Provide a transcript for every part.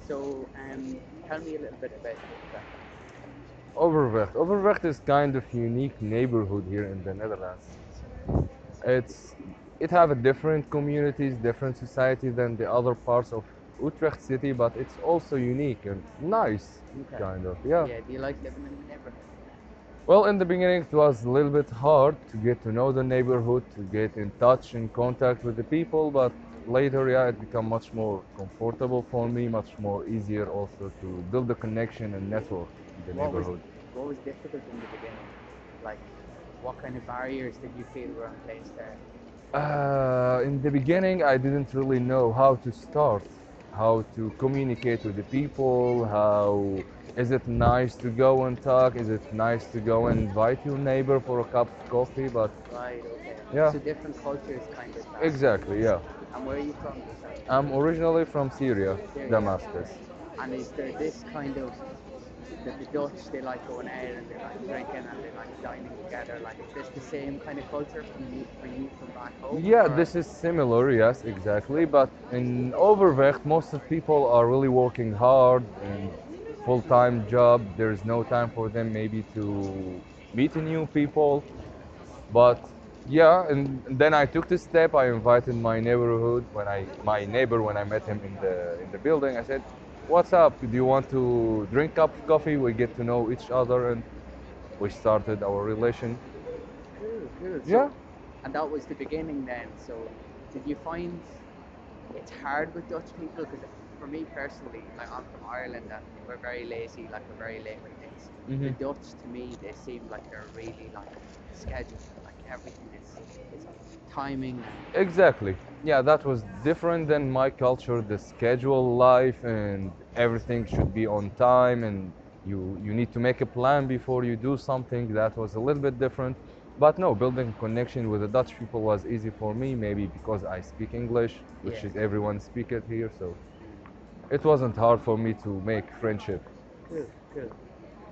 So, tell me a little bit about Overvecht. Overvecht. Overvecht is kind of unique neighborhood here in the Netherlands. It's it have a different communities, different society than the other parts of Utrecht city, but it's also unique and nice, Okay. kind of. Yeah. Yeah. Do you like living in the neighborhood? Well, in the beginning it was a little bit hard to get to know the neighborhood, to get in touch and contact with the people, but later, yeah, it became much more comfortable for me, much more easier also to build a connection and network in the What was neighborhood. what was difficult in the beginning? Like, what kind of barriers did you feel were in place there? In the beginning, I didn't really know how to start, how to communicate with the people, how is it nice to go and talk, is it nice to go and invite your neighbor for a cup of coffee, but Right. Okay. yeah, So different cultures kind of clash. exactly, yeah. And where are you from yourself? I'm originally from Syria, Syria. Damascus. Okay. And is there this kind of that the Dutch they like going out and they like drinking and they like dining together? Like, is this the same kind of culture from you for you from back home, Yeah, or this is similar, yes, exactly. But in Overvecht, most of people are really working hard and full-time job. There's no time for them maybe to meet new people. But yeah, and then I took this step. I invited my neighbor when I met him in the building. I said, "What's up? Do you want to drink cup of coffee? We get to know each other, and we started our relation." cool, cool. Yeah. So, and that was the beginning then. So, did you find it's hard with Dutch people? Because for me personally, like I'm from Ireland and we're very lazy, like we're very late with things. The Hmm. Dutch to me, they seem like they're really like scheduled, like everything is timing and Exactly. Yeah, that was different than my culture. The schedule life and everything should be on time, and you need to make a plan before you do something. That was a little bit different. But no, building connection with the Dutch people was easy for me, maybe because I speak English, which yeah. is everyone speak it here, so it wasn't hard for me to make friendship. Cool, cool.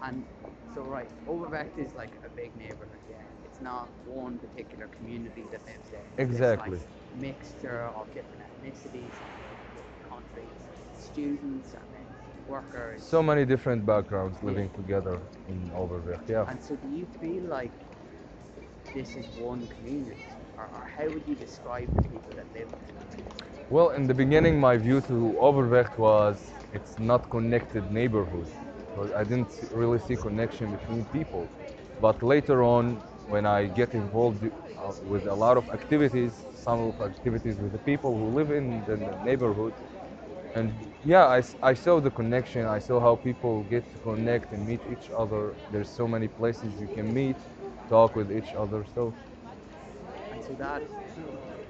And so, right, Overvecht is like a big neighborhood, yeah. It's not one particular community that lives there. It's this like Exactly. mixture of different ethnicities and different countries, students and then So workers. many different backgrounds Yeah. living together in Overvecht, yeah. And so, do you feel like this is one community? Or how would you describe the people that live there? Well, in the beginning, my view to Overvecht was it's not connected neighborhood because I didn't really see connection between people. But later on, when I get involved with a lot of activities, some of activities with the people who live in the neighborhood, and yeah, I saw the connection. I saw how people get to connect and meet each other. There's so many places you can meet, talk with each other. So And so, that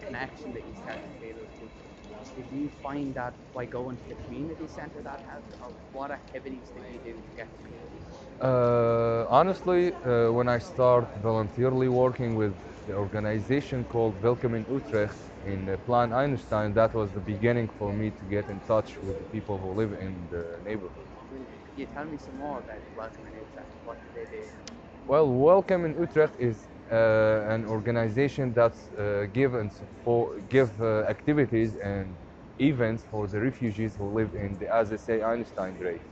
connection that you start to feel with people, did you find that by going to the community centre that helped, or what activities did you do to get to meet people? Honestly, when I start voluntarily working with the organization called Welcome in Utrecht in Plan Einstein, that was the beginning for me to get in touch with the people who live in the neighborhood. Brilliant. Could you tell me some more about Welcome in Utrecht? What do they do? Well, Welcome in Utrecht is an organization that give and support, give activities and events for the refugees who live in the, as they say, Einstein Drake.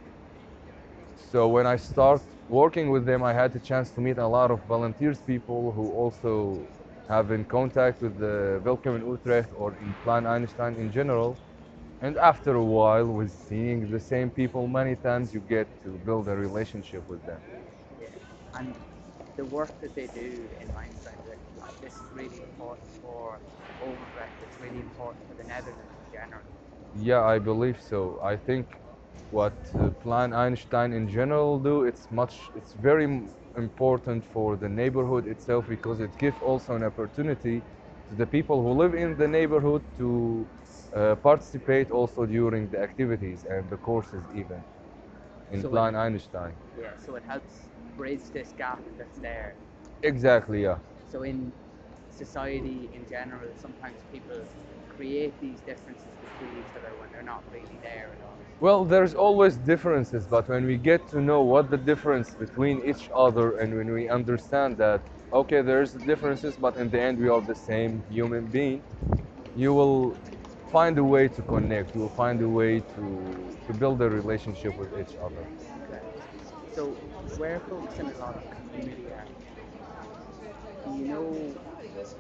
So when I start working with them, I had the chance to meet a lot of volunteers people who also have in contact with the Welcome in Utrecht or in Plan Einstein in general. And after a while, with seeing the same people many times, you get to build a relationship with them. Yeah. And the work that they do in Einstein, like this is really important for Overvecht. It's really important for the Netherlands in general. Yeah, I believe so. I think what Plan Einstein in general do, it's very important for the neighborhood itself because it gives also an opportunity to the people who live in the neighborhood to participate also during the activities and the courses even in So it, Plan Einstein. yeah, so it helps bridge this gap that's there. Exactly, yeah. So in society in general, sometimes people create these differences between each other when they're not really there at all. Well, there's always differences, but when we get to know what the difference between each other and when we understand that, okay, there's differences, but in the end we are the same human being, you will find a way to connect. We will find a way to build a relationship with each other. Okay. So we're focusing a lot on community art in Overvecht. Do you know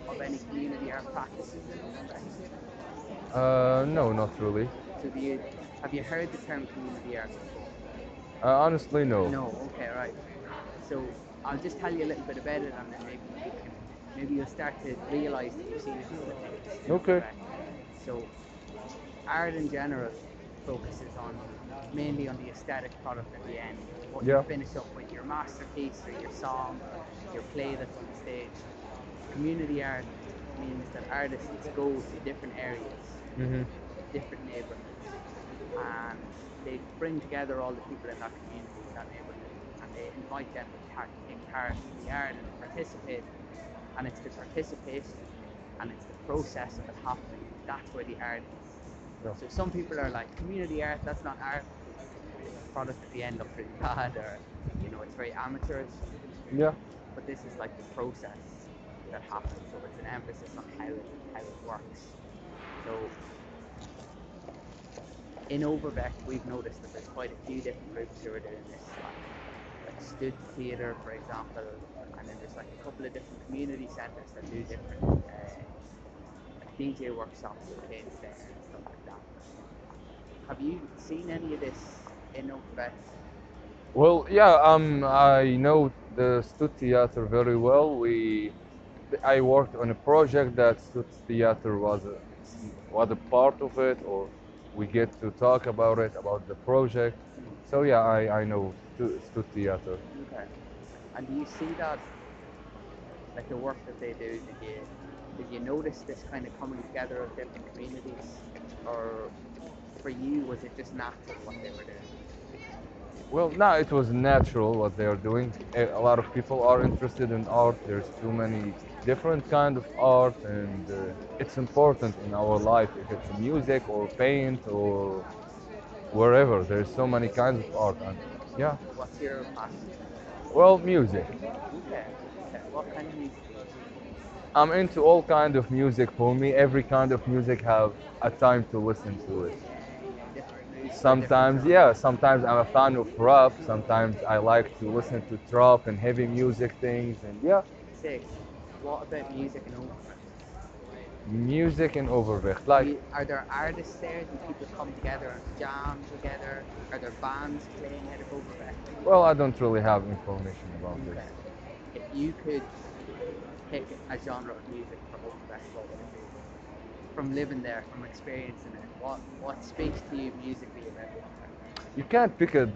of any community art practices in Overvecht? No, not really. So have you heard the term community art before? Honestly, no. No. Okay. Right. So I'll just tell you a little bit about it, and then maybe you'll start to realise that you've seen a couple of things in Okay. Overvecht. So art in general focuses on mainly on the aesthetic product at the end, what you Yeah. finish up with, your masterpiece or your song or your play that's on stage. Community art means that artists go to different areas, Mhm. different neighborhoods, and they bring together all the people in that community, that neighborhood, and they invite them to take part in the art and to participate. And it's the participation and it's the process of it happening. That's where the art is. Yeah. So some people are like, community art, that's not art because the product at the end looks really bad, or it's very amateurish. Yeah. But this is like the process that happens. So it's an emphasis on how it works. So in Overvecht, we've noticed that there's quite a few different groups who are doing this, like Stud Theatre, for example, and then there's like a couple of different community centres that do different like DJ workshops with kids there and stuff like that. Have you seen any of this in Overvecht? Well, yeah. I know the Stut Theater very well. I worked on a project that Stut Theater was a part of it, or we get to talk about the project. So yeah, I know Stut Theater. Okay. And do you see that, like the work that they do, did you notice this kind of coming together of different communities, or for you was it just natural what they were doing? Well, now it was natural what they are doing. A lot of people are interested in art. There's too many different kind of art, and it's important in our life. If it's music or paint or wherever, there's so many kinds of art, and yeah. What's your passion? Well, music. Okay. Okay. What kind of music do you listen I'm into all kind of music. For me, every kind of music have a time to listen to it. to? Yeah, yeah, different moods for different Sometimes, genres. yeah, sometimes I'm a fan of rap. Sometimes I like to listen to trap and heavy music things, and yeah, Sick. What about music and Overvecht? music in Overvecht. Like, Are there artists there? Do people come together and jam together? Are there bands playing out of Overvecht? well, I don't really have information about this. Okay. If you could pick a genre of music for Overvecht, what would it be? From living there, from experiencing it, what speaks to you musically about Overvecht? You can't pick a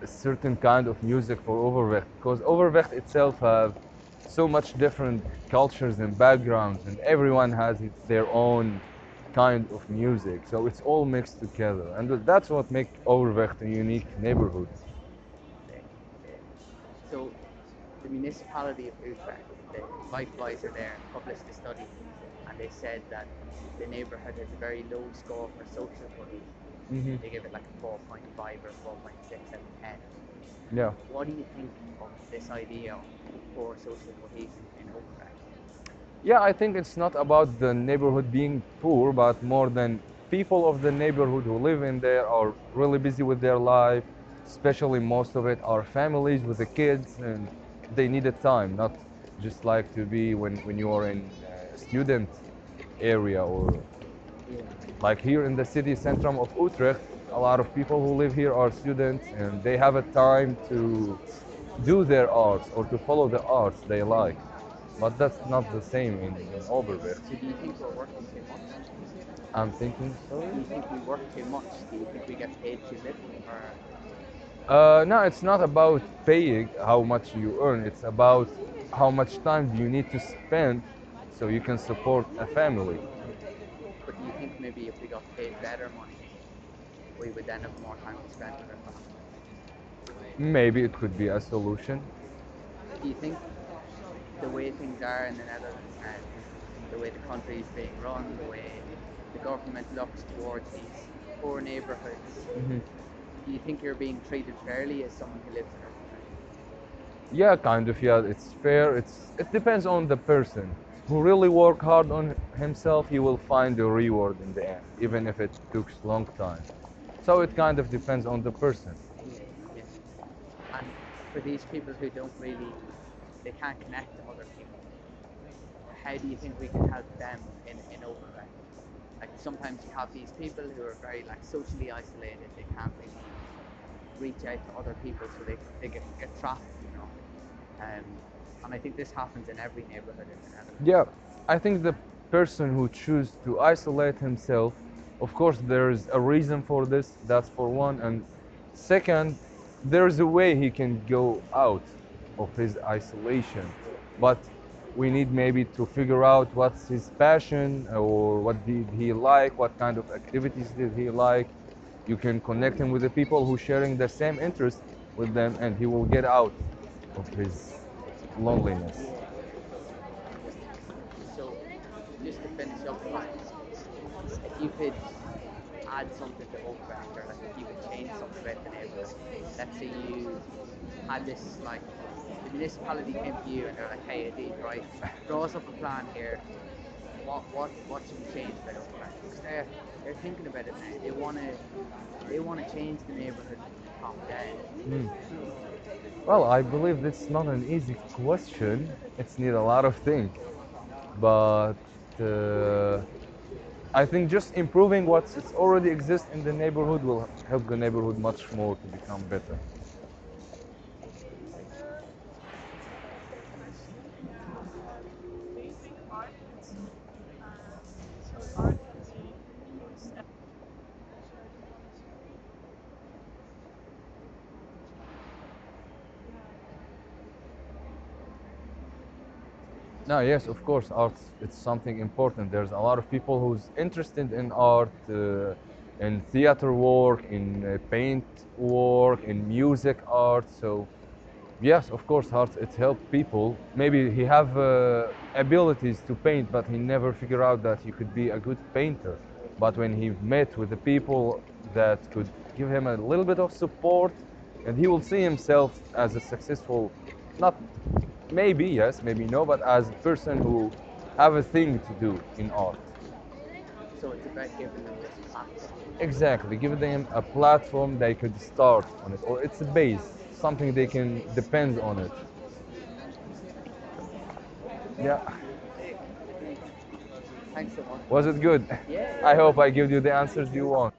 certain kind of music for Overvecht because Overvecht itself have so much different cultures and backgrounds, and everyone has their own kind of music. So it's all mixed together, and that's what makes Overvecht a unique neighborhood. Sick, sick. So the municipality of Utrecht, the Life are there, published a study, and they said that the neighbourhood has a very low score for social cohesion. Hmm. They give it like a 4.5 or 4.6 out of 10. Yeah. What do you think of this idea of poor social cohesion in Overvecht? Yeah, I think it's not about the neighborhood being poor, but more than people of the neighborhood who live in there are really busy with their life, especially most of it are families with the kids, and they need a time, not just like to be when you are in a student area or Yeah. like here in the city center of Utrecht. A lot of people who live here are students and they have a time to do their arts or to follow the arts they like. But that's not the same in Overvecht. So do you think we're working too much? I'm thinking, sorry? Do you think we work too much? Do you think we get paid too little? Or No, it's not about paying how much you earn. It's about how much time do you need to spend so you can support a family. but do you think maybe if we got paid better money, we would then have more time to spend with our families? Maybe it could be a solution. Do you think the way things are in the Netherlands now, the way the country is being run, the way the government looks towards these poor neighbourhoods, Hmm. do you think you're being treated fairly as someone who lives in Overvecht? Yeah, kind of. Yeah, it's fair. It depends on the person. who really work hard on himself, he will find the reward in the end, even if it took long time. So it kind of depends on the person. Yeah, yeah. And for these people who don't really, they can't connect to other people, how do you think we can help them in Overvecht? Like sometimes you have these people who are very like socially isolated, they can't really reach out to other people, so they get trapped, you know. And I think this happens in every neighborhood in the Netherlands. Yeah, I think the person who chooses to isolate himself, of course, there's a reason for this, that's for one. And second, there's a way he can go out of his isolation. But we need maybe to figure out what's his passion or what did he like, what kind of activities did he like. You can connect him with the people who sharing the same interest with them, and he will get out of his loneliness. Yeah. So just to finish up, like if you could add something to Overvecht, or like if you could change something about the neighborhood, let's say you had this like the municipality came to you and they're like, hey Adib, right, draw us up a plan here. What should we change about Overvecht? Because they're thinking about it now. They wanna change the neighborhood from the top down. Hmm. Well, I believe it's not an easy question. It's need a lot of think, but uh, I think just improving what's it's already exists in the neighborhood will help the neighborhood much more to become better. No, yes, of course, art it's something important. There's a lot of people who's interested in art, in theater work, in paint work, in music art. So yes, of course, art it helps people. Maybe he have abilities to paint, but he never figure out that he could be a good painter. But when he met with the people that could give him a little bit of support, and he will see himself as a successful, not maybe yes, maybe no, but as a person who have a thing to do in art. So it's about giving them this platform. Exactly, give them a platform they could start on it, or it's a base, something they can depend on it. Yeah. Thanks so much, Was man. it good? Yeah, I yeah, hope man. I give you the answers you want.